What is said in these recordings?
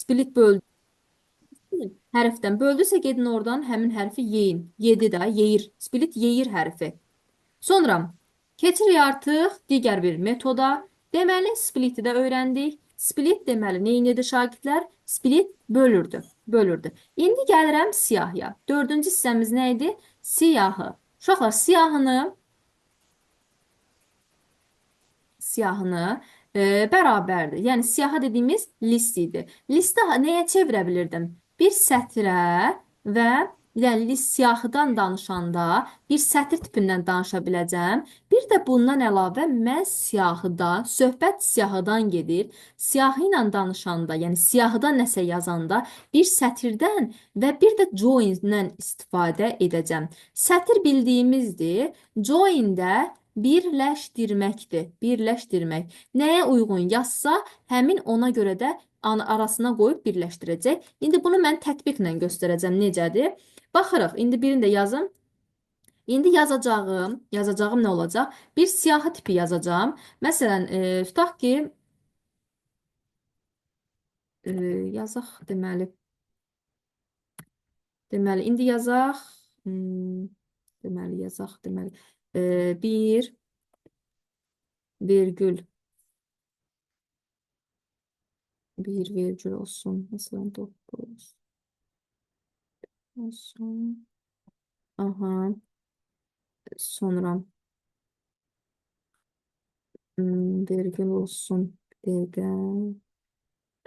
Split böldü. Hərfdən böldüsə gedin oradan həmin hərfi yeyin. Yedi də, yeyir. Split yeyir hərfi. Sonra keçirik artıq digər bir metoda. Deməli, split'i də öyrəndik. Split deməli neynədir şagirdlər? Split bölürdü. Bölürdü. İndi gəlirəm siyahıya. Dördüncü hissəmiz nə idi? Siyahı. Uşaqlar, siyahını bərabərdir. Yəni siyahı dediyimiz list idi. Listi nəyə çevirə bilirdim? Bir sətrə və yəni list siyahıdan danışanda bir sətr tipindən danışa biləcəm. Bir də bundan əlavə mən siyahıda, söhbət siyahıdan gedir. Siyahı ilə danışanda, yəni siyahıda nəsə yazanda bir sətirdən və bir də join-dən istifadə edəcəm. Sətr bildiyimizdir. Join də birləşdirməkdir. Birləşdirmək. Nəyə uyğun yazsa, həmin ona görə də arasına qoyub birləşdirəcək. İndi bunu mən tətbiqlə göstərəcəm necədir. Baxırıq. İndi birini də yazım. İndi yazacağım nə olacaq? Bir siyahı tipi yazacağım. Məsələn, tutaq ki, yazaq deməli. Deməli, indi yazaq. Deməli, yazaq deməli. Bir virgül olsun. Mesela 9 olsun. Aha. Sonra virgül olsun. Bir dəqiqə.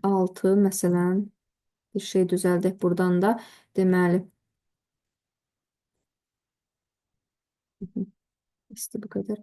6 məsələn. Bir şey düzəldək buradan da. Deməli. İşte bu qədər.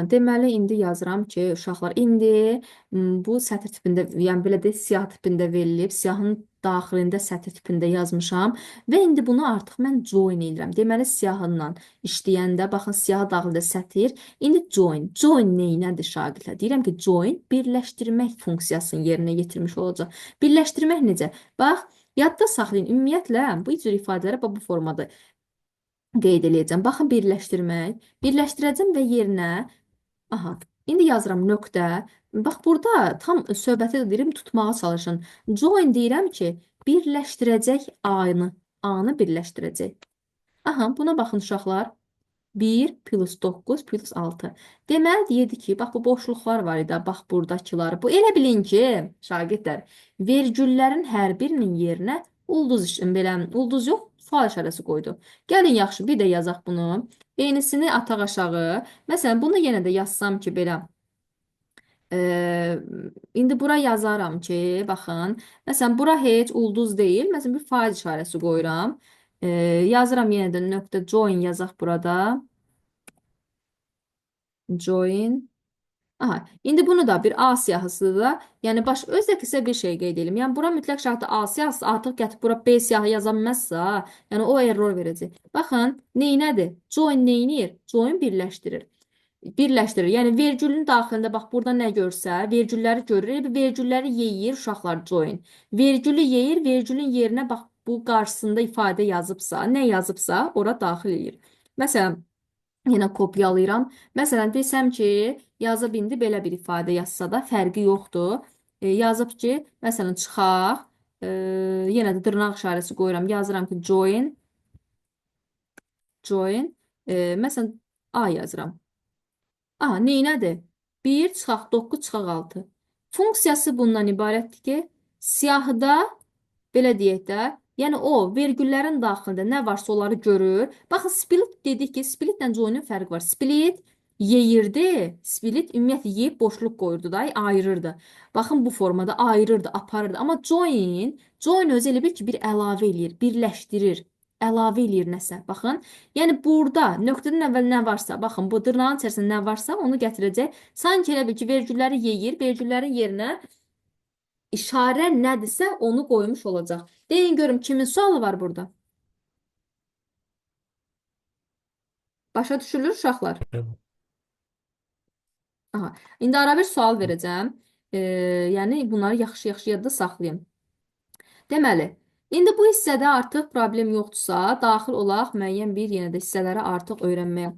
Deməli, indi yazıram ki, uşaqlar, indi bu sətr tipində, yəni belə də siyah tipində verilib, siyahın daxilində sətr tipində yazmışam və indi bunu artıq mən join edirəm. Deməli, siyahından işləyəndə, baxın, siyahı daxilində sətr, indi join. Join neynədir şagirdlər? Deyirəm ki, join birləşdirmək funksiyasını yerinə yetirmiş olacaq. Birləşdirmək necə? Bax, yadda saxlayın, ümumiyyətlə bu cür ifadələri bu formada qeyd eləyəcəm. Baxın, birləşdirmək. Birləşdirəcəm və yerinə, aha, indi yazıram nöqtə. Bax, burada tam söhbəti deyirəm, tutmağa çalışın. Join deyirəm ki, birləşdirəcək A-nı birləşdirəcək. Aha, buna baxın uşaqlar. 1 plus 9 plus 6. Deməli, deyirdi ki, bax, bu boşluqlar var idi, bax, buradakılar. Bu elə bilin ki, şagirdlər, vergüllərin hər birinin yerinə belə, ulduz yox, sual işarəsi qoydu. Gəlin, yaxşı, bir də yazaq bunu. Eynisini ataq aşağı. Məsələn, bunu yenə də yazsam ki, belə, indi bura yazaram ki, baxın, məsələn, bura heç ulduz deyil, məsələn, bir faiz işarəsi qoyuram. Yazıram yenə də nöqtə join yazaq burada. Join. Aha, indi bunu da bir A siyahısı da, yəni özdə isə bir şey qeyd edelim. Yəni bura mütləq şərtdə A siyahısı, artıq gətirib bura B siyahı yazılmazsa, yəni o error verəcək. Baxın, neynədir? Join neynir? Join birləşdirir. Birləşdirir. Yəni vergülün daxilində bax burada nə görsə, vergülləri görür. Vergülləri yeyir uşaqlar join. Vergülü yeyir, vergülün yerinə bax bu qarşısında ifadə yazıbsa, nə yazıbsa, ora daxil edir. Məsələn, yenə kopyalayıram. Məsələn, desəm ki, yazıb indi belə bir ifadə yazsa da fərqi yoxdur. Yazıb ki, məsələn, çıxaq. Yenə də dırnaq işarəsi qoyuram. Yazıram ki, join. Join. Məsələn, A yazıram. Aha, neynədir? 1 çıxaq 9 çıxaq 6. Funksiyası bundan ibarətdir ki, siyahıda belə deyək də, yəni o vergüllərin daxilində nə varsa onları görür. Baxın, split dedik ki, splitlə join'in fərqi var. Split yeyirdi, split ümumiyyətlə yeyib boşluq qoyurdu da, ayırırdı. Baxın, bu formada ayırırdı, aparırdı. Amma join özü elə bil ki, bir əlavə eləyir, birləşdirir. Əlavə eləyir nəsə. Baxın, yəni burada nöqtədən əvvəl nə varsa, baxın, bu dırnağın içərisində nə varsa onu gətirəcək. Sanki elə bil ki, vergülləri yeyir, vergüllərin yerinə işarə nədirsə onu qoymuş olacaq. Deyin görüm kimin sualı var burada? Başa düşülür uşaqlar? Aha. İndi ara bir sual verəcəm. Yəni bunları yaxşı-yaxşı yadda saxlayın. Deməli, indi bu hissədə artıq problem yoxdursa, daxil olaq müəyyən bir yenə də hissələri artıq öyrənməyə.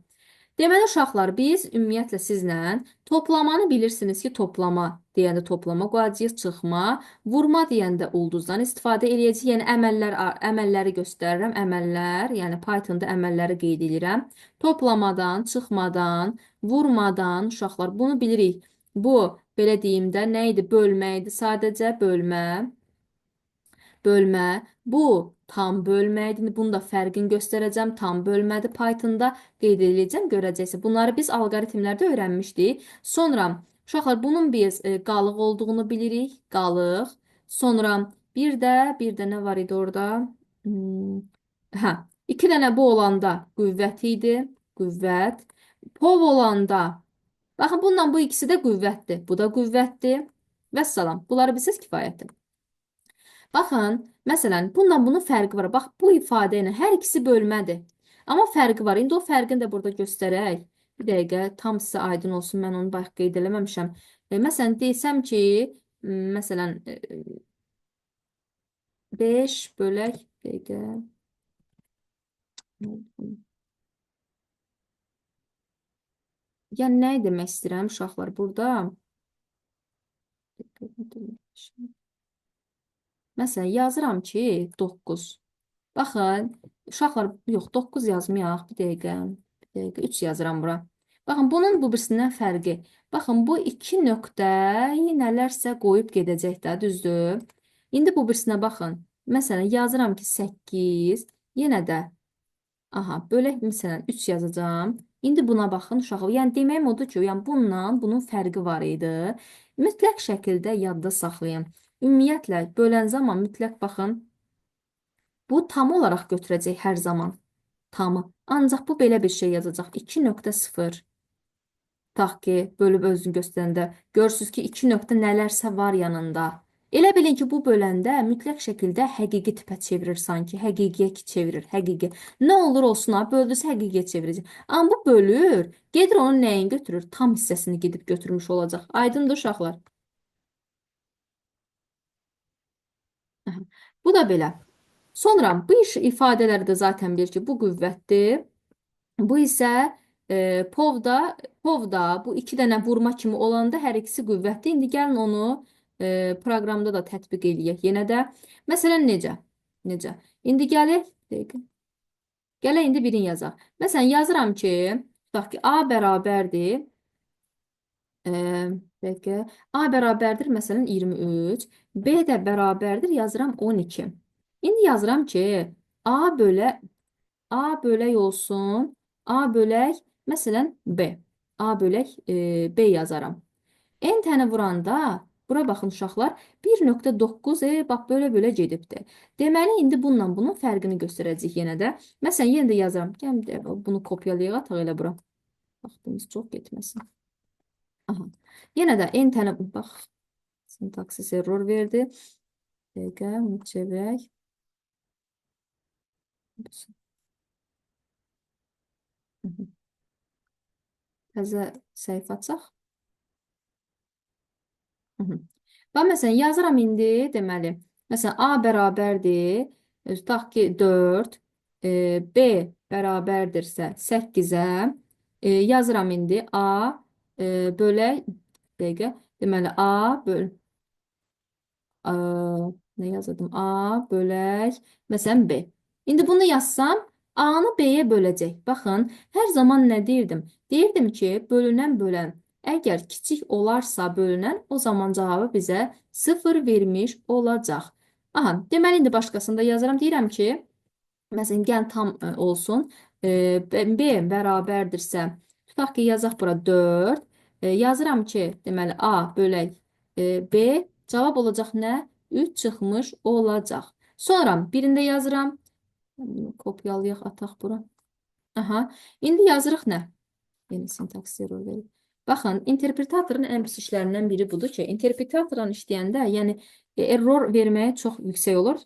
Deməli uşaqlar, biz ümumiyyətlə sizlə toplamanı bilirsiniz ki, toplama deyəndə toplama qoyacağıq, çıxma. Vurma deyəndə ulduzdan istifadə eləyəcəyik. Yəni əməlləri göstərirəm. Əməllər, yəni Pythonda əməlləri qeyd edirəm. Toplamadan, çıxmadan, vurmadan uşaqlar bunu bilirik. Bu belə deyim də nə idi? Bölmə idi. Sadəcə bölmə. Bölmə. Bu tam bölmə idi. İndi bunu da fərqini göstərəcəm. Tam bölmədir Pythonda qeyd edəcəm, görəcəksiniz. Bunları biz alqoritmlərdə öyrənmişdik. Sonra uşaqlar bunun biz qalıq olduğunu bilirik. Qalıq. Sonra bir də nə var idi orada? Hmm, hə, iki dənə bu olanda qüvvət idi. Qüvvət. Pov olanda baxın bundan bu ikisi də qüvvətdir. Bu da qüvvətdir. Vəssalam. Bunları bilsəz kifayətdir. Baxın, məsələn, bundan bunun fərqi var. Bax, bu ifadə ilə hər ikisi bölmədir. Amma fərqi var. İndi o fərqini də burada göstərək. Bir dəqiqə, tam sizə aydın olsun. Mən onu bayaq qeyd eləməmişəm. Məsələn, desəm ki, məsələn, 5 bölək, bir dəqiqə. Yəni, nə demək istəyirəm uşaqlar burada? Məsələn, yazıram ki, 9. Baxın, uşaqlar, yox, 9 yazmayaq, bir dəqiqə, 3 yazıram bura. Baxın, bunun bu birisindən fərqi. Baxın, bu iki nöqtə nələrsə qoyub gedəcək də, düzdür? İndi bu birisinə baxın. Məsələn, yazıram ki, 8, yenə də, aha, bölək, məsələn, 3 yazacağım. İndi buna baxın, uşaqlar. Yəni, deməyim odur ki, yəni, bunun fərqi var idi. Mütləq şəkildə yadda saxlayın. Ümumiyyətlə, bölən zaman mütləq baxın, bu tam olaraq götürəcək hər zaman. Tamı. Ancaq bu belə bir şey yazacaq. 2.0. Tutaq ki, bölüb özünü göstərəndə. Görürsünüz ki, 2 nöqtə nələrsə var yanında. Elə bilin ki, bu böləndə mütləq şəkildə həqiqi tipə çevirir sanki. Həqiqiyə çevirir. Həqiqi. Nə olur olsun, böldüsə həqiqiyə çevirəcək. Amma bu bölür. Gedir onun nəyin götürür? Tam hissəsini gedib götürmüş olacaq. Aydındır uşaqlar. Aha. Bu da belə. Sonra bu ifadələri də zaten bilir ki, bu qüvvətdir. Bu isə povda bu iki dənə vurma kimi olanda hər ikisi qüvvətdir. İndi gəlin onu proqramda da tətbiq eləyək. Yenə də məsələn necə? Necə? İndi gələk, dəqiqə. Gələk indi birini yazaq. Məsələn yazıram ki, tutaq ki, A bərabərdir. Dəqiqə. A bərabərdir məsələn 23. B də bərabərdir yazıram 12. İndi yazıram ki, A bölə A bölək olsun. A bölək, məsələn, B. A bölək B yazaram. N tənə vuranda, bura baxın uşaqlar, 1.9, bax, böyle gedibdir. Deməli, indi bununla bunun fərqini göstərəcək yenə də. Məsələn, yenə də yazaram. Gəl, bunu kopyalayaq, ataq elə bura. Vaxtımız çox getməsin. Aha. Yenə də N tənə, bax, sintaksis error verdi. Dəqiqə, bunu çevirək. Təzə səhifə açaq. Bax, məsələn, yazıram indi, deməli, məsələn, A bərabərdir, tutaq ki, 4, B bərabərdirsə 8-ə, yazıram indi A bölək, dəqiqə, deməli, A böl, nə yazdım? A bölək, məsələn, B. İndi bunu yazsam, A-nı B-yə böləcək. Baxın, hər zaman nə deyirdim? Deyirdim ki, bölünən bölən. Əgər kiçik olarsa bölünən, o zaman cavabı bizə 0 vermiş olacaq. Aha, deməli, indi başqasında yazıram. Deyirəm ki, məsələn, gəl tam olsun. B bərabərdirsə, tutaq ki, yazaq bura 4. Yazıram ki, deməli, A bölək B, cavab olacaq nə? 3 çıxmış olacaq. Sonra birində yazıram. Kopyalayaq, ataq bura. Aha, indi yazırıq nə? Yeni sintaks error verir. Baxın, interpretatorun ən pis işlərindən biri budur ki, interpretatorla işləyəndə, yəni error verməyə çox yüksək olur.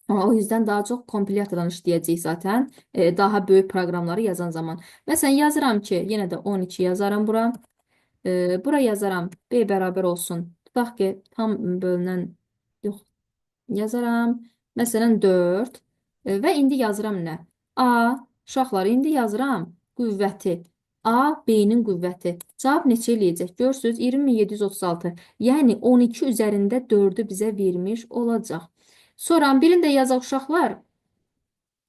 Ama o yüzden daha çok kompilatordan işləyəcəyik zaten. Daha böyük proqramları yazan zaman. Məsələn, yazıram ki, yenə də 12 yazarım bura. Bura yazaram B bərabər olsun. Tutaq ki, tam bölünən, yox, yazaram. Məsələn, 4. Və indi yazıram nə? A, uşaqlar, indi yazıram qüvvəti. A, B-nin qüvvəti. Cavab neçə eləyəcək? Görürsünüz, 20736. Yəni 12 üzərində 4-ü bizə vermiş olacaq. Sonra birini də yazaq uşaqlar.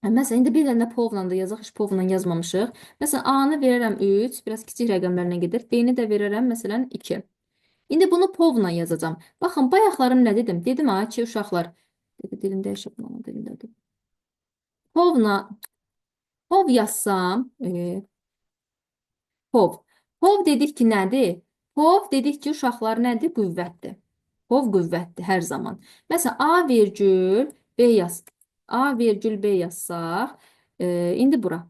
Məsələn, indi bir dənə povla da yazaq, heç povla yazmamışıq. Məsələn, A-nı verərəm 3, biraz kiçik rəqəmlərlə gedir. B-ni də verərəm, məsələn, 2. İndi bunu povla yazacağam. Baxın, bayaqlarım nə dedim? Dedim ha ki, uşaqlar. Dilim dəyişib, dilimdədir. Povla, pov yazsam, pov. Pov dedik ki, nədir? Pov dedik ki, uşaqlar nədir? Qüvvətdir. Pov qüvvətdir hər zaman. Məsələn, A vergül B yaz. A vergül B yazsaq, indi bura.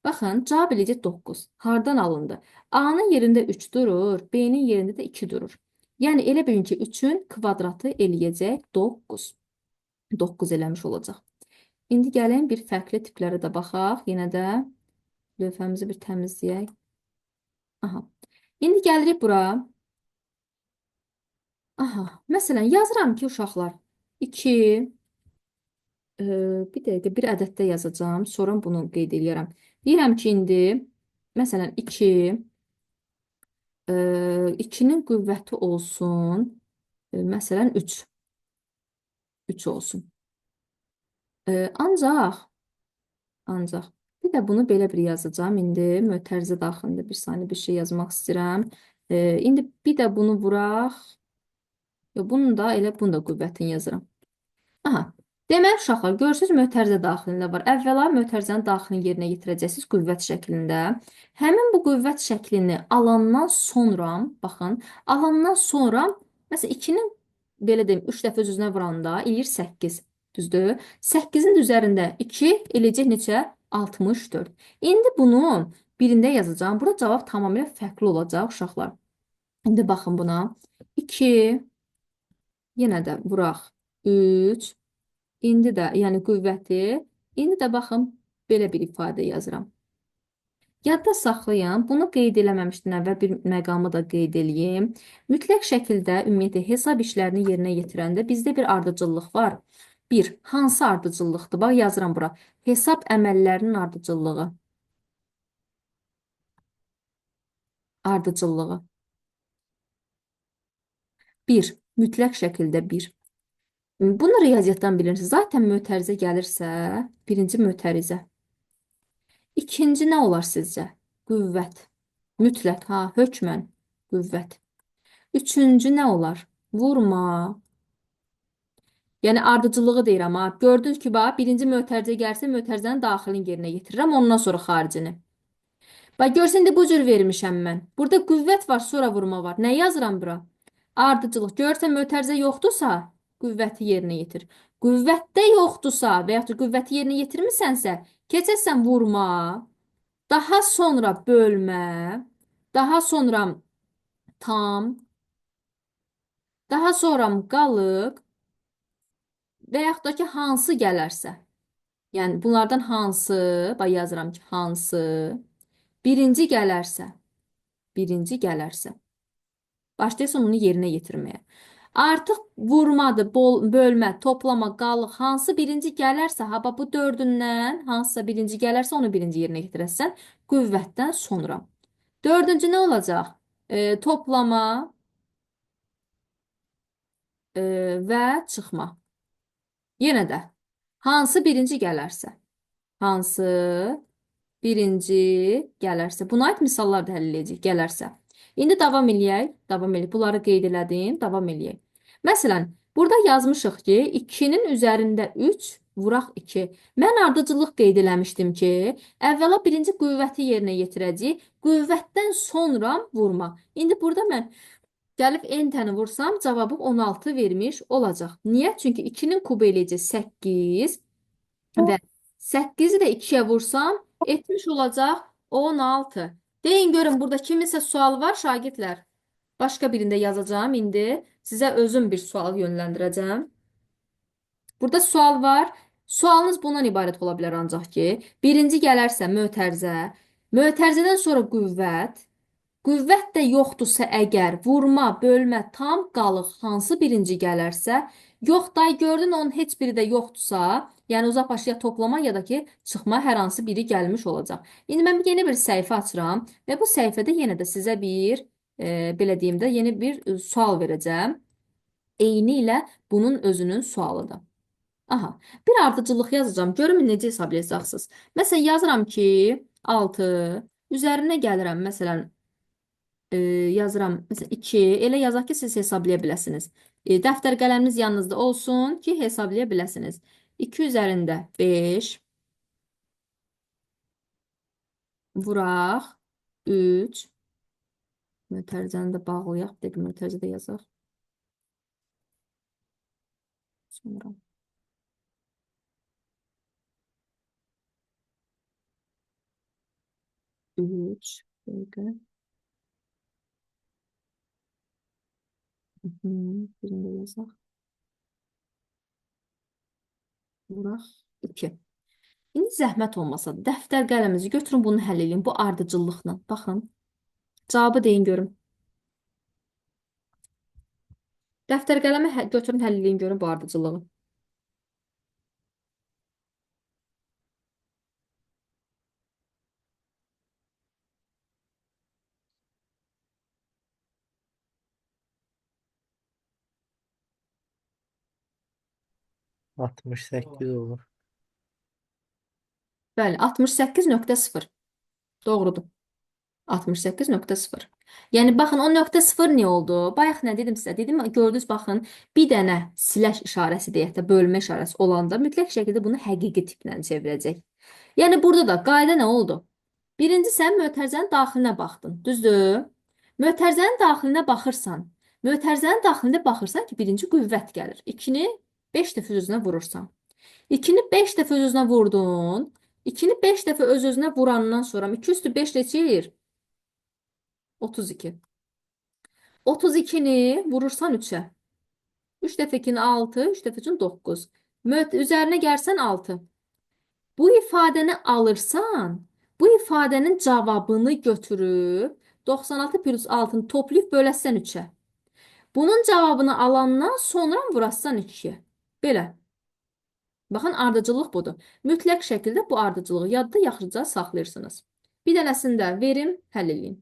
Baxın, cavab eləyəcək 9. Hardan alındı? A-nın yerində 3 durur, B-nin yerində də 2 durur. Yəni, elə bilin ki, 3-ün kvadratı eləyəcək 9. 9 eləmiş olacaq. İndi gəlin bir fərqli tiplərə də baxaq. Yenə də lövhəmizi bir təmizləyək. Aha. İndi gəlirik bura. Aha. Məsələn, yazıram ki, uşaqlar 2, bir dəqiqə bir ədəddə yazacağam. Sonra bunu qeyd edirəm. Deyirəm ki, indi məsələn 2, 2-nin qüvvəti olsun. Məsələn 3. 3 olsun. Ancaq bir də bunu belə bir yazacağam. İndi mötərizə daxilində bir saniyə bir şey yazmaq istəyirəm. İndi bir də bunu vuraq. Bunun da elə bunu da qüvvətini yazıram. Aha. Deməli, uşaqlar, görürsünüz, mötərizə daxilində var. Əvvəla mötərizənin daxilini yerinə yetirəcəksiniz qüvvət şəklində. Həmin bu qüvvət şəklini alandan sonra, baxın, alandan sonra, məsələn, 2-nin, belə deyim, 3 dəfə öz-özünə vuranda eləyir 8, düzdür? 8-in üzərində 2 eləyəcək neçə? 64. İndi bunu birində yazacağım. Burada cavab tamamilə fərqli olacaq, uşaqlar. İndi baxın buna. 2, yenə də vuraq 3, indi də, yəni qüvvəti, indi də baxın, belə bir ifadə yazıram. Yadda saxlayın, bunu qeyd eləməmişdən əvvəl bir məqamı da qeyd eləyim. Mütləq şəkildə ümumiyyətlə hesab işlərini yerinə yetirəndə bizdə bir ardıcıllıq var. Bir, hansı ardıcıllıqdır? Bax, yazıram bura. Hesab əməllərinin ardıcıllığı. Ardıcıllığı. 1, mütləq şəkildə 1. Bunu riyaziyyatdan bilirsiniz. Zaten mötərizə gəlirsə, birinci mötərizə. İkinci nə olar sizcə? Qüvvət. Mütləq, ha, hökmən qüvvət. Üçüncü nə olar? Vurma. Yəni ardıcılığı deyirəm, ha. Gördünüz ki, bax, birinci mötərizə gəlsə, mötərizənin daxilini yerinə yetirirəm, ondan sonra xaricini. Bax, görsən, indi bu cür vermişəm mən. Burada qüvvət var, sonra vurma var. Nə yazıram bura? Ardıcılıq. Görürsən, mötərizə yoxdursa, qüvvəti yerinə yetir. Qüvvətdə yoxdursa və yaxud da qüvvəti yerinə yetirmisənsə, keçəsən vurma, daha sonra bölmə, daha sonra tam, daha sonra qalıq və yaxud da ki, hansı gələrsə. Yəni, bunlardan hansı, bax yazıram ki, hansı, birinci gələrsə, birinci gələrsə. Başlayırsan onu yerinə yetirməyə. Artıq vurmadır, bölmə, toplama, qalıq, hansı birinci gələrsə, ha, bu dördündən hansısa birinci gələrsə, onu birinci yerinə yetirəsən, qüvvətdən sonra. Dördüncü nə olacaq? Toplama və çıxma. Yenə də, hansı birinci gələrsə, hansı birinci gələrsə. Buna aid misallar da həll edəcək, gələrsə. İndi davam eləyək, davam eləyək. Bunları qeyd elədim, davam eləyək. Məsələn, burada yazmışıq ki, 2-nin üzərində 3, vuraq 2. Mən ardıcılıq qeyd eləmişdim ki, əvvəla birinci qüvvəti yerinə yetirəcək, qüvvətdən sonra vurma. İndi burada mən gəlib n-təni vursam, cavabı 16 vermiş olacaq. Niyə? Çünki 2-nin kubu eləyəcək 8 və 8-i də 2-yə vursam, etmiş olacaq 16. Deyin görün, burada kiminsə sual var şagirdlər? Başqa birində yazacağım indi. Sizə özüm bir sual yönləndirəcəm. Burada sual var. Sualınız bundan ibarət ola bilər ancaq ki, birinci gələrsə mötərizə, mötərizədən sonra qüvvət, qüvvət də yoxdursa əgər vurma, bölmə, tam, qalıq hansı birinci gələrsə, Yox day gördün onun heç biri də yoxdursa, yəni uzaq başı ya toplama ya da ki çıxma hər hansı biri gəlmiş olacaq. İndi mən yeni bir səhifə açıram və bu səhifədə yenə də sizə bir belə deyim də yeni bir sual verəcəm. Eyni ilə bunun özünün sualıdır. Aha, bir ardıcıllıq yazacağım. Görün necə hesablayacaqsınız. Məsələn yazıram ki 6 üzərinə gəlirəm məsələn yazıram. Məsələn 2 elə yazaq ki siz hesablaya biləsiniz. Dəftər qələminiz yanınızda olsun ki hesablaya biləsiniz. 2 üzərində 5 vuraq 3 mötərizəni də bağlayaq. Bir dəqiqə mötərizə də yazaq. Sonra 3 dəqiqə. Birində yazaq. Vuraq 2. İndi zəhmət olmasa dəftər qələminizi götürün bunu həll edin. Bu ardıcıllıqla. Baxın. Cavabı deyin görün. Dəftər qələmi götürün həll edin görün bu ardıcıllığı. 68 olur. Bəli, 68.0. Doğrudur. 68.0. Yəni baxın o nöqtə 0 nə oldu? Bayaq nə dedim sizə? Dedim gördünüz baxın bir dənə slash işarəsi deyək də bölmə işarəsi olanda mütləq şəkildə bunu həqiqi tiplə çevirəcək. Yəni burada da qayda nə oldu? Birinci sən mötərizənin daxilinə baxdın, düzdür? Mötərizənin daxilinə baxırsan. Mötərizənin daxilində baxırsan ki, birinci qüvvət gəlir. 2-ni 5 dəfə öz-özünə vurursan. 2-ni 5 dəfə öz-özünə vurdun. 2-ni 5 dəfə öz-özünə vurandan sonra 2 üstü 5 neçə eləyir? 32. 32-ni vurursan 3-ə. 3 dəfə 2-ni 6, 3 dəfə 3-ün 9. Üzərinə gəlsən 6. Bu ifadəni alırsan, bu ifadənin cavabını götürüb 96 plus 6-nı toplayıb böləsən 3-ə. Bunun cavabını alandan sonra vurarsan 2-yə. Belə. Baxın, ardıcıllıq budur. Mütləq şəkildə bu ardıcılığı yadda yaxşıca saxlayırsınız. Bir dənəsini də verim, həll edin.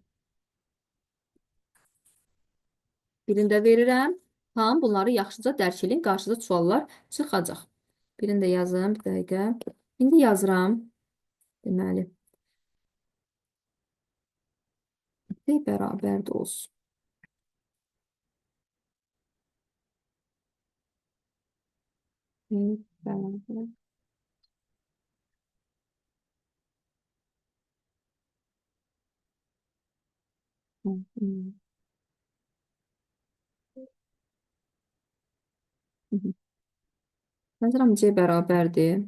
Birində verirəm. Tamam, bunları yaxşıca dərk edin. Qarşıda suallar çıxacaq. Birində yazım, bir dəqiqə. İndi yazıram. Deməli. Bərabər də olsun. Bərabər. Yazıram C bərabərdir.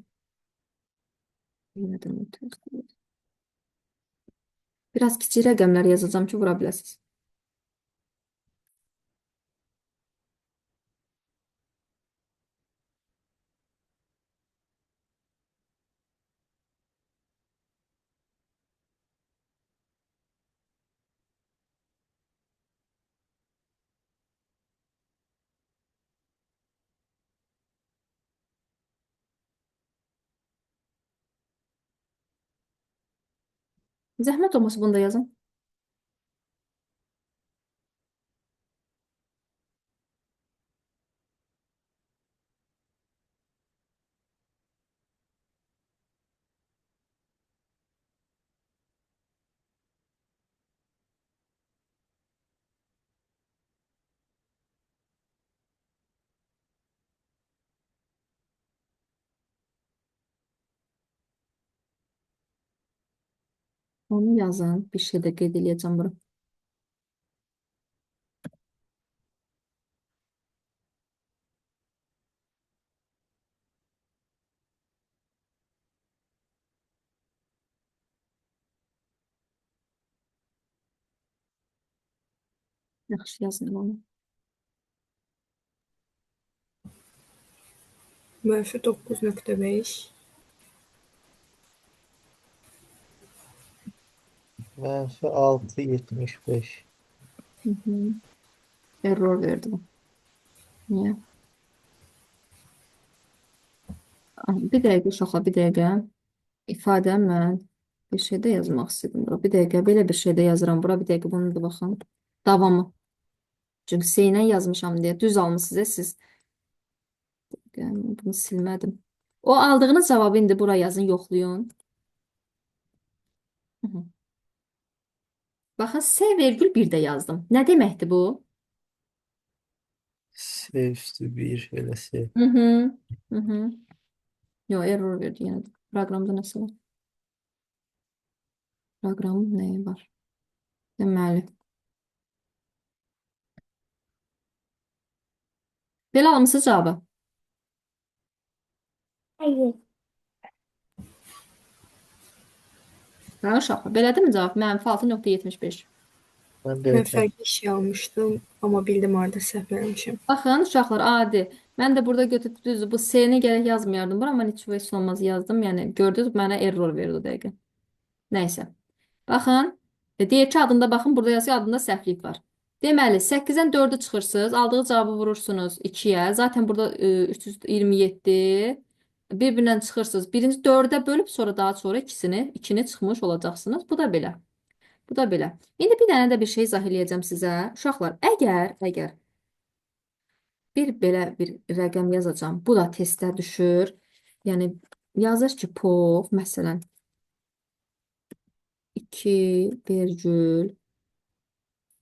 Biraz kiçik rəqəmlər yazacağım ki, vura biləsiniz. Zəhmət olmasa bunu da yazın. Onu yazın. Bir şey də qeyd edəcəm bura. Yaxşı yazın onu. -9.5 -6.75. Error verdi bu. Niyə? Bir dəqiqə uşaqlar, bir dəqiqə. İfadə mən bir şeydə yazmaq istedim bura. Bir dəqiqə, belə bir şeydə yazıram bura. Bir dəqiqə bunu da baxın. Davamı. Çünki seylə yazmışam deyə düz almısınız siz. Yəni, bunu silmədim. O aldığınız cavabı indi bura yazın, yoxlayın. Hı -hı. Baxın, S vergül 1 də yazdım. Nə deməkdir bu? S üstü 1 elə S. Hı -hı. Hı -hı. Yo, error verdi yenə də. Proqramda nəsə var? Proqramın nəyi var? Deməli. Belə almısınız cavabı. Hayır. Hə, uşaqlar. Belədirmi cavab? Mənfi 6,75. Mən Mən belə fərqli şey almışdım, amma bildim harda səhv eləmişəm. Baxın uşaqlar, adi. Mən də burada götürüb düzdür. Bu S-ni gərək yazmayardım bura, amma heç vəs olmaz yazdım. Yəni gördünüz mənə error verdi o dəqiqə. Nəysə. Baxın, deyir ki, adında baxın, burada yazıyor, adında səhvlik var. Deməli, 8-dən 4-ü çıxırsınız, aldığı cavabı vurursunuz 2-yə. Zaten burada 327 bir-birindən çıxırsınız. Birinci 4-ə bölüb sonra daha sonra ikini çıxmış olacaqsınız. Bu da belə. Bu da belə. İndi bir dənə də bir şey izah eləyəcəm sizə. Uşaqlar, əgər bir belə bir rəqəm yazacağam. Bu da testə düşür. Yəni yazır ki, POV məsələn 2 vergül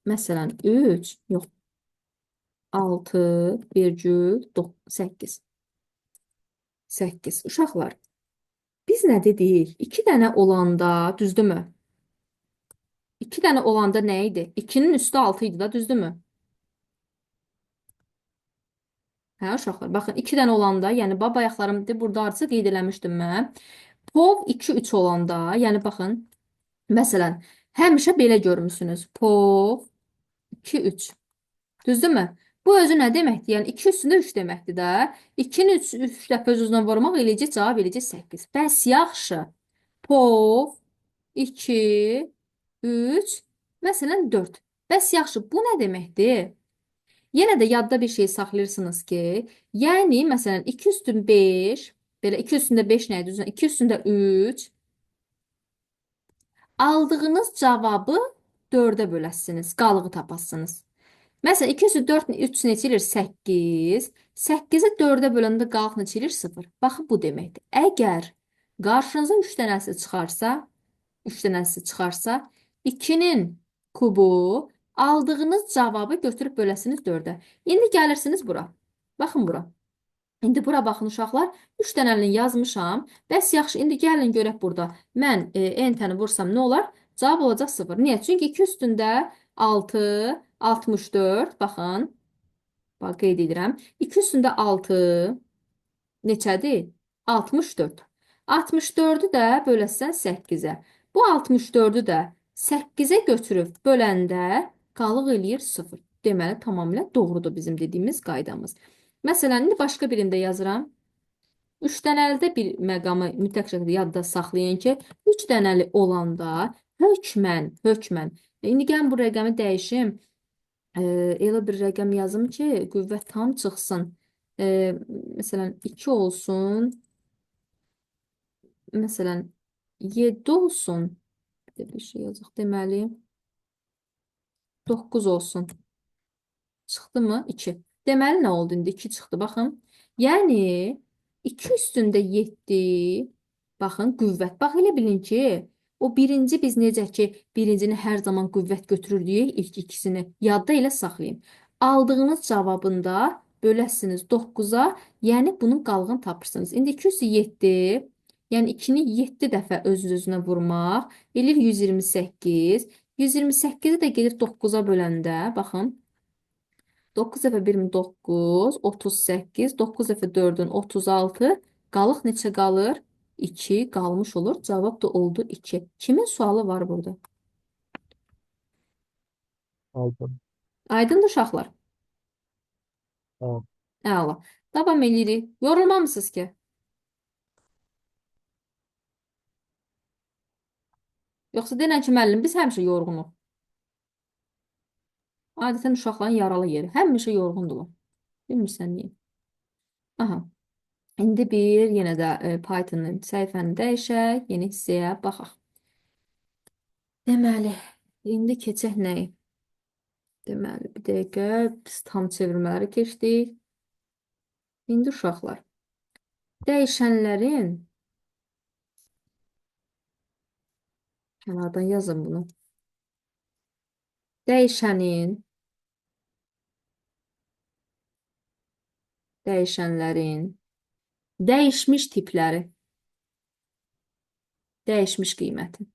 məsələn 3 yox 6 vergül 8. 8. Uşaqlar, biz nə dedik? 2 dənə olanda, düzdürmü? 2 dənə olanda nə idi? 2-nin üstü 6 idi da, düzdürmü? Hə, uşaqlar, baxın 2 dənə olanda, yəni bayaqlarım burada artıq qeyd eləmişdim mən. POV 2 3 olanda, yəni baxın, məsələn, həmişə belə görmüsünüz. POV 2 3. Düzdürmü? Bu özü nə deməkdir? Yəni 2 üstündə 3 deməkdir də. 2-ni 3 dəfə öz-özünə vurmaq eləcək cavab eləcək 8. Bəs yaxşı. POV 2 3 məsələn 4. Bəs yaxşı, bu nə deməkdir? Yenə də yadda bir şey saxlayırsınız ki, yəni məsələn 2 üstün 5, belə 2 üstündə 5 nə idi? 2 üstündə 3 aldığınız cavabı 4-ə böləsiniz, qalığı tapasınız. Məsələn 2 üstü 4 3 neçə eləyir? 8. 8-i 4-ə böləndə qalıq neçə eləyir? 0. Baxın bu deməkdir. Əgər qarşınıza 3 dənəsi çıxarsa, 3 dənəsi çıxarsa, 2-nin kubu aldığınız cavabı götürüb böləsiniz 4-ə. İndi gəlirsiniz bura. Baxın bura. İndi bura baxın uşaqlar. 3 dənəlini yazmışam. Bəs yaxşı, indi gəlin görək burada. Mən enter-ni vursam nə olar? Cavab olacaq 0. Niyə? Çünki 2 üstündə 6, 64. Baxın. Bax, qeyd edirəm. 2 üstündə 6 neçədir? 64. 64-ü də böləsən 8-ə. Bu 64-ü də 8-ə götürüb böləndə qalıq eləyir 0. Deməli, tamamilə doğrudur bizim dediyimiz qaydamız. Məsələn, indi başqa birində yazıram. 3 dənəlidə bir məqamı mütləq şəkildə yadda saxlayın ki, 3 dənəli olanda hökmən. İndi gəlin bu rəqəmi dəyişim. Elə bir rəqəm yazım ki, qüvvət tam çıxsın. Məsələn, 2 olsun. Məsələn, 7 olsun. Bir şey yazıq. Deməli, 9 olsun. Çıxdı mı? 2. Deməli, nə oldu indi? 2 çıxdı. Baxın. Yəni, 2 üstündə 7. Baxın, qüvvət. Bax, elə bilin ki, o birinci biz necə ki, birincini hər zaman qüvvət götürürdük, ilk ikisini. Yadda elə saxlayın. Aldığınız cavabında böləsiniz 9-a, yəni bunun qalığını tapırsınız. İndi 2 üstü 7, yəni 2-ni 7 dəfə öz-özünə vurmaq, eləyir 128. 128-i də gedir 9-a böləndə, baxın, 9 dəfə 1-in 9, 38, 9 dəfə 4-ün 36, qalıq neçə qalır? 2 qalmış olur. Cavab da oldu 2. Kimin sualı var burada? aldım. Aydındır uşaqlar. Tamam. Əla. Davam edirik. Yorulmamısınız ki? Yoxsa denən ki, müəllim, biz həmişə yorğunuq. Adətən uşaqların yaralı yeri. Həmişə yorğundular. Bilmirsən niyə? Aha. İndi bir yenə də Python-un səhifəni dəyişək, yeni hissəyə baxaq. Deməli, indi keçək nəyə? Deməli, bir dəqiqə biz tam çevirmələri keçdik. İndi uşaqlar, dəyişənlərin, kənardan yazın bunu. Dəyişənin, dəyişənlərin, dəyişmiş tipləri, dəyişmiş qiyməti,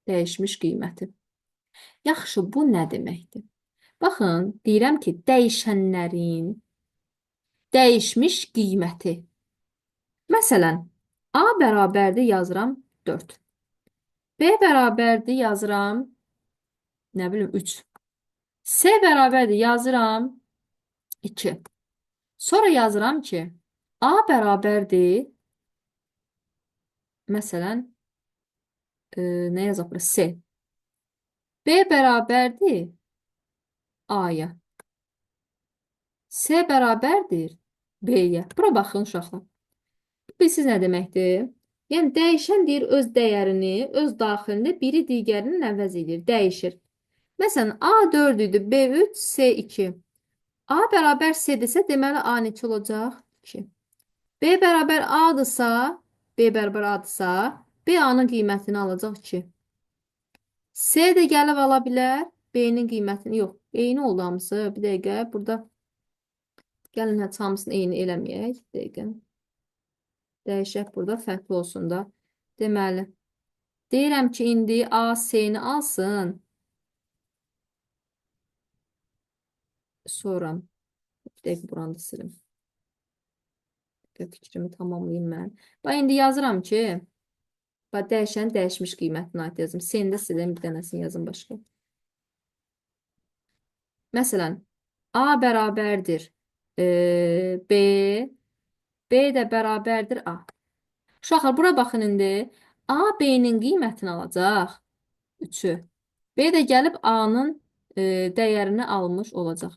dəyişmiş qiyməti. Yaxşı, bu nə deməkdir? Baxın, deyirəm ki, dəyişənlərin dəyişmiş qiyməti. Məsələn, A bərabərdir yazıram 4. B bərabərdir yazıram, nə bilim, 3. C bərabərdir yazıram 2. Sonra yazıram ki, A bərabərdir, məsələn, nə yazaq bura? C. B bərabərdir A-ya. C bərabərdir B-yə. Bura baxın uşaqlar. Bilsiz nə deməkdir? Yəni, dəyişən deyir öz dəyərini, öz daxilində biri digərinin əvəz edir, dəyişir. Məsələn, A 4 idi, B 3, C 2. A bərabər C desə, deməli A neçə olacaq? 2. B bərabər A-dırsa, B bərabər A-dırsa, B A-nın qiymətini alacaq 2. C də gəlib ala bilər, B-nin qiymətini, yox, eyni oldu hamısı. Bir dəqiqə, burada gəlin hamısını eyni eləməyək. Bir dəqiqə. Dəyişək burada, fərqli olsun da. Deməli, deyirəm ki, indi A C-ni alsın. Sonra, bir dəqiqə buranı da silim. Fikrimi tamamlayayım mən. Bax, indi yazıram ki, dəyişən dəyişmiş qiymətini ait yazım. C-ni də siləm, bir dənəsini yazım başqa. Məsələn, A bərabərdir B, B də bərabərdir A. Uşaqlar, bura baxın indi. A, B-nin qiymətini alacaq. 3-ü. B də gəlib A-nın dəyərini almış olacaq.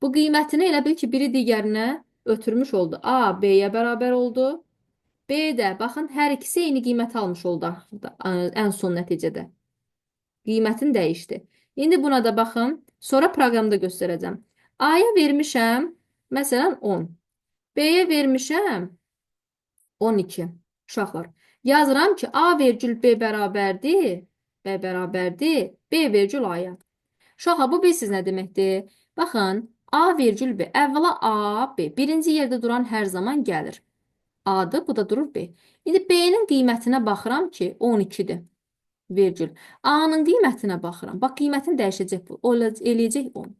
Bu qiymətini elə bil ki, biri digərinə ötürmüş oldu. A, B-yə bərabər oldu. B də, baxın, hər ikisi eyni qiymət almış oldu ən son nəticədə. Qiymətini dəyişdi. İndi buna da baxın. Sonra proqramda göstərəcəm. A-ya vermişəm, məsələn, 10. B-yə vermişəm 12. Uşaqlar, yazıram ki, A vergül B bərabərdir, B bərabərdir, B vergül A-ya. Uşaqlar, bu bilsiz nə deməkdir? Baxın, A vergül B. Əvvəla A, B. Birinci yerdə duran hər zaman gəlir. A-dır, bu da durur B. İndi B-nin qiymətinə baxıram ki, 12-dir. Vergül. A-nın qiymətinə baxıram. Bax, qiymətini dəyişəcək bu. Eləyəcək 10.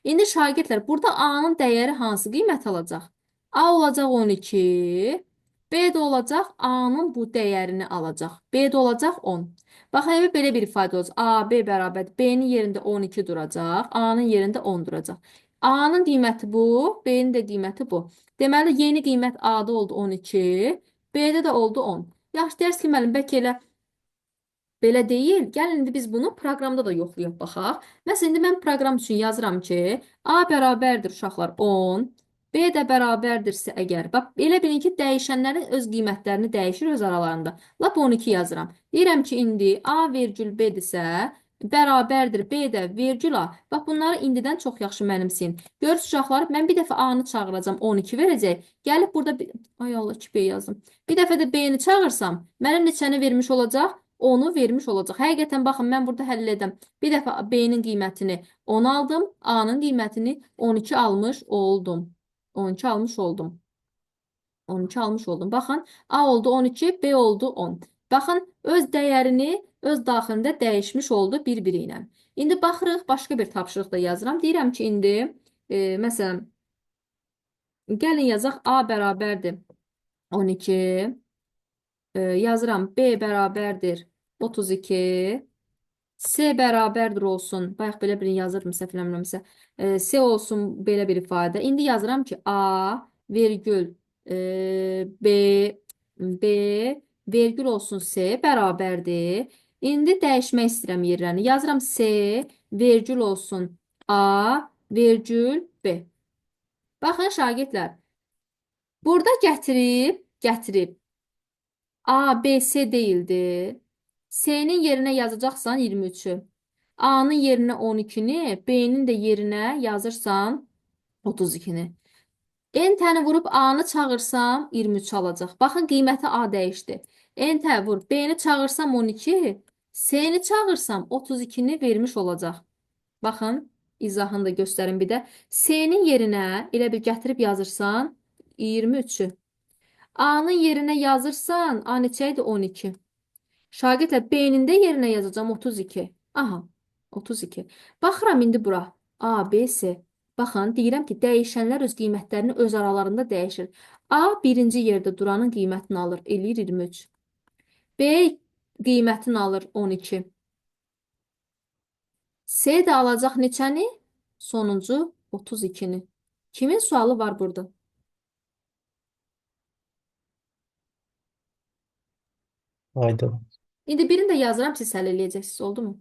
İndi şagirdlər, burada A-nın dəyəri hansı qiymət alacaq? A olacaq 12. B də olacaq, A-nın bu dəyərini alacaq. B də olacaq 10. Baxın, belə bir ifadə olacaq. A, B bərabər, B-nin yerində 12 duracaq, A-nın yerində 10 duracaq. A-nın qiyməti bu, B-nin də qiyməti bu. Deməli, yeni qiymət A-da oldu 12, B-də də oldu 10. Yaxşı, dərs ki, müəllim, bəlkə elə belə deyil. Gəlin indi biz bunu proqramda da yoxlayıb baxaq. Məsələn, indi mən proqram üçün yazıram ki, A bərabərdir uşaqlar 10, B də bərabərdirsə əgər, bax, elə bilin ki, dəyişənlərin öz qiymətlərini dəyişir öz aralarında. Lap 12 yazıram. Deyirəm ki, indi A vergül B-dirsə, bərabərdir B də vergül A. Bax, bunları indidən çox yaxşı mənimsin. Görürsünüz uşaqlar, mən bir dəfə A-nı çağıracam, 12 verəcək. Gəlib burada, ay Allah, 2B yazdım. Bir dəfə də B-ni çağırsam, mənə neçəni vermiş olacaq? Onu vermiş olacaq. Həqiqətən, baxın, mən burada həll edəm. Bir dəfə B-nin qiymətini 10 aldım, A-nın qiymətini 12 almış oldum. 12 almış oldum. 12 almış oldum. Baxın, A oldu 12, B oldu 10. Baxın, öz dəyərini öz daxilində dəyişmiş oldu bir-biri ilə. İndi baxırıq, başqa bir tapşırıq da yazıram. Deyirəm ki, indi, məsələn, gəlin yazaq, A bərabərdir 12. Yazıram, B bərabərdir 32. C bərabərdir olsun. Bayaq belə birini yazırdım, səhv eləmirəmsə. C olsun belə bir ifadə. İndi yazıram ki, A vergül B vergül olsun C bərabərdir. İndi dəyişmək istəyirəm yerlərini. Yazıram C vergül olsun A vergül B. Baxın şagirdlər, burada gətirib A, B, C deyildi. C'nin yerinə yazacaqsan 23-ü. A'nın yerinə 12-ni, B'nin də yerinə yazırsan 32-ni. Enter vurub A'nı çağırsam 23 alacaq. Baxın qiyməti A dəyişdi. Enter vur B'ni çağırsam 12, C'ni çağırsam 32-ni vermiş olacaq. Baxın, izahını da göstərin bir də. C'nin yerinə elə bir gətirib yazırsan 23-ü. A'nın yerinə yazırsan A neçə idi? 12. Şagirdlə B'nin də yerinə yazacağım 32. Aha, 32. Baxıram indi bura. A, B, C. Baxın, deyirəm ki, dəyişənlər öz qiymətlərini öz aralarında dəyişir. A birinci yerdə duranın qiymətini alır, eləyir 23. B qiymətini alır 12. C də alacaq neçəni? Sonuncu 32-ni. Kimin sualı var burada? Aydın. İndi birini də yazıram, siz həll eləyəcəksiniz, oldu mu?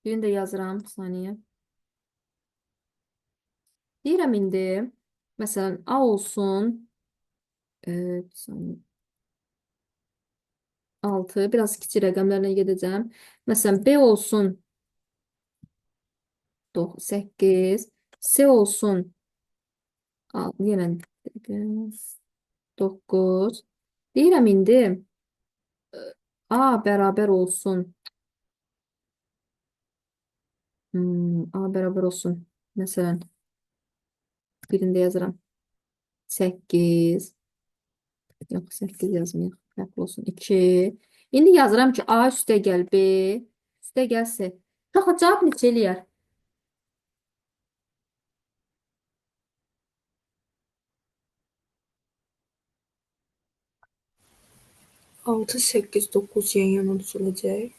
Birini də yazıram, bir saniyə. Deyirəm indi, məsələn, A olsun, bir saniyə, 6, biraz kiçik rəqəmlərlə gedəcəm. Məsələn, B olsun 8, C olsun yenə 9. Deyirəm indi A bərabər olsun. A bərabər olsun. Məsələn, birində yazıram. 8. Yox, 8 yazmayaq. Fərqli olsun. 2. İndi yazıram ki, A üstə gəl B, üstə gəl C. Çox cavab neçə eləyər? 6, 8, 9 yan-yana düzələcək.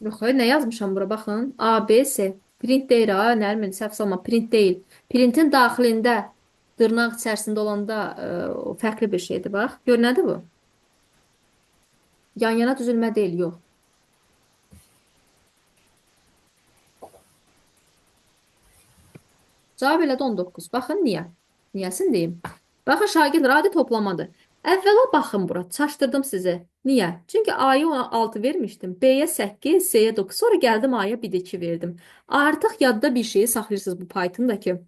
Yox, nə yazmışam bura, baxın. A, B, C. Print deyil, ha, nə bilmən, səhv salma, print deyil. Printin daxilində, dırnaq içərisində olanda o fərqli bir şeydir, bax. Gör, nədir bu? Yan-yana düzülmə deyil, yox. Cavab elədi 19. Baxın, niyə? Niyəsini deyim. Baxın, şagird adi toplamadır. Əvvəla baxın bura, çaşdırdım sizi. Niyə? Çünki A-ya ona 6 vermişdim. B-yə 8, C-yə 9. Sonra gəldim A-ya bir də 2 verdim. Artıq yadda bir şeyi saxlayırsınız bu Python-dakı.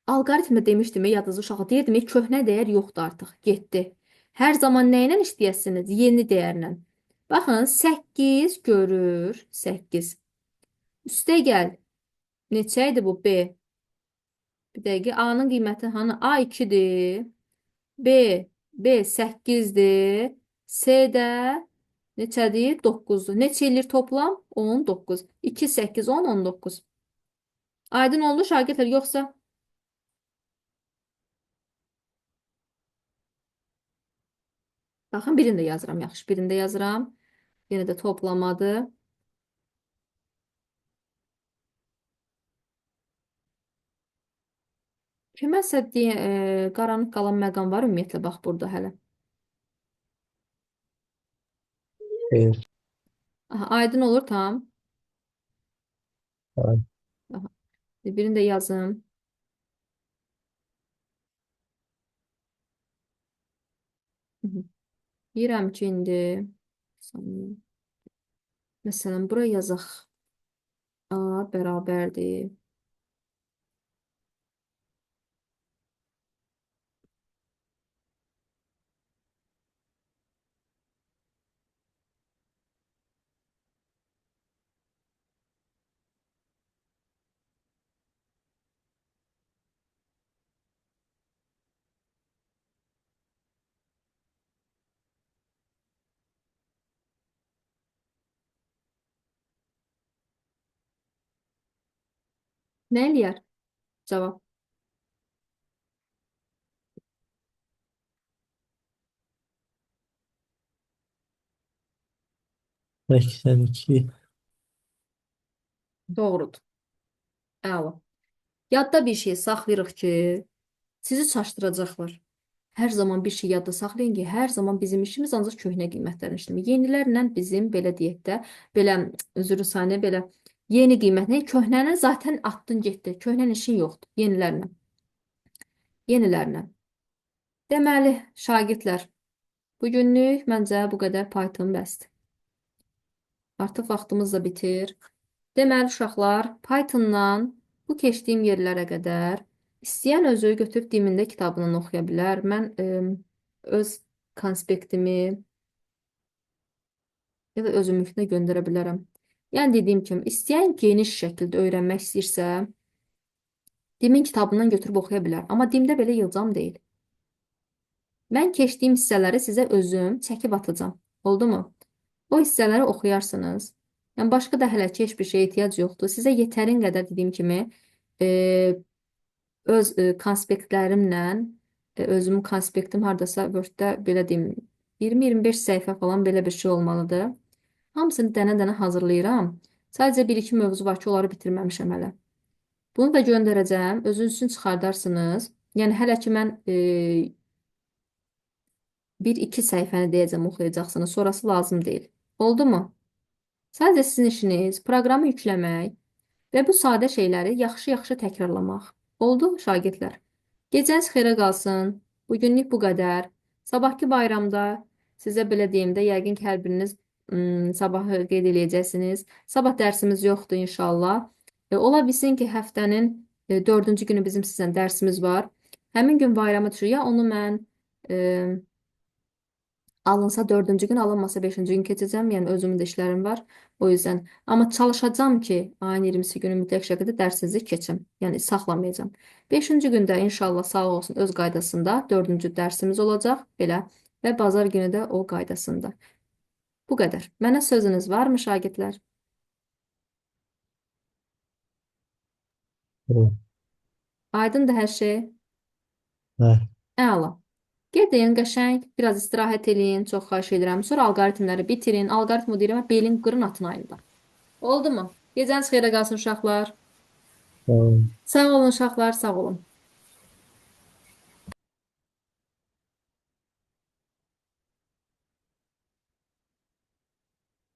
Alqoritmdə demişdim, yadınızda uşağı deyirdim, köhnə dəyər yoxdur artıq, getdi. Hər zaman nə ilə işləyəsiniz? Yeni dəyərlə. Baxın, 8 görür, 8. Üstə gəl. Neçə idi bu B? Bir dəqiqə, A-nın qiyməti hanı? A 2-dir. B 8-dir. C də neçədir? 9-dur. Neçə eləyir toplam? 19. 2, 8, 10, 19. Aydın oldu şagirdlər, yoxsa? Baxın, birində yazıram, yaxşı. Birində yazıram. Yenə də toplamadır. Kiməsə qaranlıq qalan məqam var ümumiyyətlə, bax burada hələ. Xeyr. Aha, aydın olur tam. Aydın. Aha. Birini də yazım. Deyirəm ki, indi məsələn, bura yazaq. A bərabərdir. Nə eləyər? Cavab. Seksen iki. Doğrudur. Əla. Yadda bir şey saxlayırıq ki, sizi çaşdıracaqlar. Hər zaman bir şey yadda saxlayın ki, hər zaman bizim işimiz ancaq köhnə qiymətlərin işləmək. Yenilərlə bizim belə deyək də, belə üzrü saniyə belə yeni qiymətlə, köhnəni zaten atdın getdi. Köhnən işin yoxdur, yenilərlə. Yenilərlə. Deməli, şagirdlər, bugünlük məncə bu qədər Python bəsdir. Artıq vaxtımız da bitir. Deməli, uşaqlar, Pythondan bu keçdiyim yerlərə qədər istəyən özü götürüb dimində kitabından oxuya bilər. Mən öz konspektimi ya da özümlükünə göndərə bilərəm. Yəni dediyim kimi, istəyən geniş şəkildə öyrənmək istəyirsə, dimin kitabından götürüb oxuya bilər. Amma dimdə belə yığcam deyil. Mən keçdiyim hissələri sizə özüm çəkib atacağam. Oldu mu? O hissələri oxuyarsınız. Yəni başqa da hələ ki heç bir şeyə ehtiyac yoxdur. Sizə yetərin qədər dediyim kimi e, öz konspektlərimlə özümün konspektim hardasa Word-də belə deyim 20-25 səhifə falan belə bir şey olmalıdır. Hamısını dənə-dənə hazırlayıram. Sadəcə bir-iki mövzu var ki, onları bitirməmişəm hələ. Bunu da göndərəcəm. Özünüz üçün çıxardarsınız. Yəni hələ ki mən bir-iki səhifəni deyəcəm oxuyacaqsınız. Sonrası lazım deyil. Oldu mu? Sadəcə sizin işiniz proqramı yükləmək və bu sadə şeyləri yaxşı-yaxşı təkrarlamaq. Oldu, şagirdlər? Gecəniz xeyrə qalsın. Bugünlük bu qədər. Sabahki bayramda sizə belə deyim də, yəqin ki, hər biriniz sabahı qeyd eləyəcəksiniz. Sabah dərsimiz yoxdur inşallah. Ola bilsin ki, həftənin 4-cü günü bizim sizdən dərsimiz var. Həmin gün bayrama düşür. Ya onu mən alınsa 4-cü gün, alınmasa 5-ci gün keçəcəm. Yəni özümün də işlərim var. O yüzden. Amma çalışacağım ki, ayın 20-si günü mütləq şəkildə dərsinizi keçim. Yəni saxlamayacağım. 5-ci gündə inşallah sağ olsun öz qaydasında 4-cü dərsimiz olacaq. Belə. Və bazar günü də o qaydasında. Bu qədər. Mənə sözünüz varmı şagirdlər? Evet. Aydındır hər şey? Hə. Əla. Gedin qəşəng, biraz istirahət eləyin, çox xahiş edirəm. Sonra alqoritmləri bitirin. Alqoritm deyirəm, belin qırın atın ayında. Oldu mu? Gecəniz xeyrə qalsın uşaqlar. Tamam. Sağ olun uşaqlar, sağ olun.